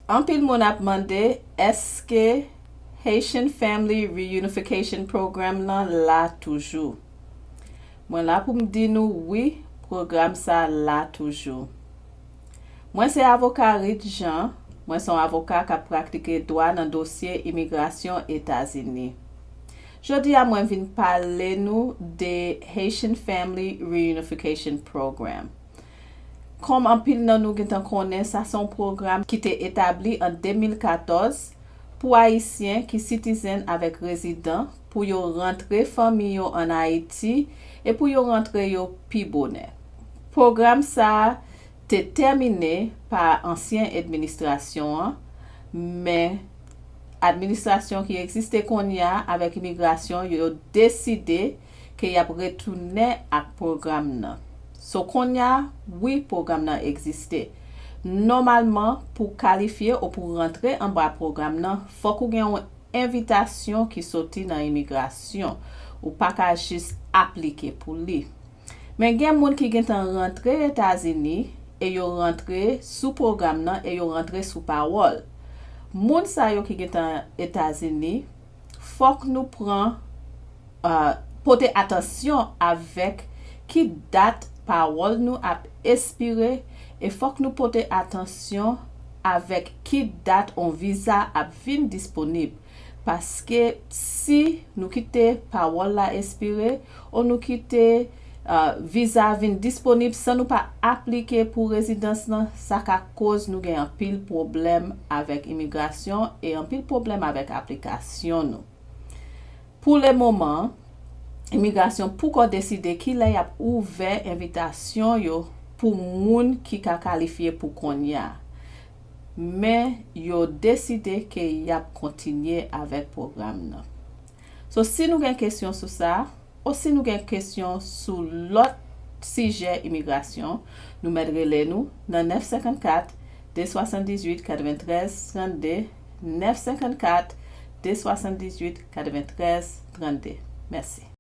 En pile moun ap mande, eske Haitian Family Reunification Program nan la toujou? Mwen la pou mdi nou, oui, program sa la toujou. Mwen se avoka Rit Jean, mwen son avoka ka praktike droit nan dosye imigrasyon Etats-Unis. Jodi a mwen vin pale nou de Haitian Family Reunification Program. Kom an pil nan nou gen tan konen, sa son program ki te etabli en 2014 pou Haitien ki citizen avek rezidant pou yo rentre fami yo en Haiti e pou yo rentre yo pi bonè. Program sa te termine par ansyen administrasyon, men administrasyon ki eksiste konya avek imigrasyon yo deside ke yap retoune ak program nan. So konya, oui, program nan eksiste. Normalman, pou kalifiye ou pou rentre an ba program nan, fok ou gen yon invitasyon ki soti nan imigrasyon ou pa ka jis aplike pou li. Men gen moun ki gen tan rentre Etats-Unis e yo rentre sou program nan e yo rentre sou parol. Moun sa yo ki gen tan Etats-Unis, fok nou pran pote atensyon avek ki dat parol nou ap espire e fok nou pote atensyon avek ki dat on visa ap vin disponib. Paske si nou kite parol la espire ou nou kite visa vin disponib san nou pa aplike pou rezidans nan, sa ka koz nou gen an pil problem avek imigrasyon e an pil problem avek aplikasyon nou. Pou le moman, imigrasyon pou kon deside ki la yap ouve invitasyon yo pou moun ki ka kalifiye pou konya. Men yo deside ke yap kontinye avek program nan. So si nou gen kesyon sou sa, ou si nou gen kesyon sou lot sije imigrasyon, nou medrele nou nan 954-278-9332, 954-278-9332. Merci.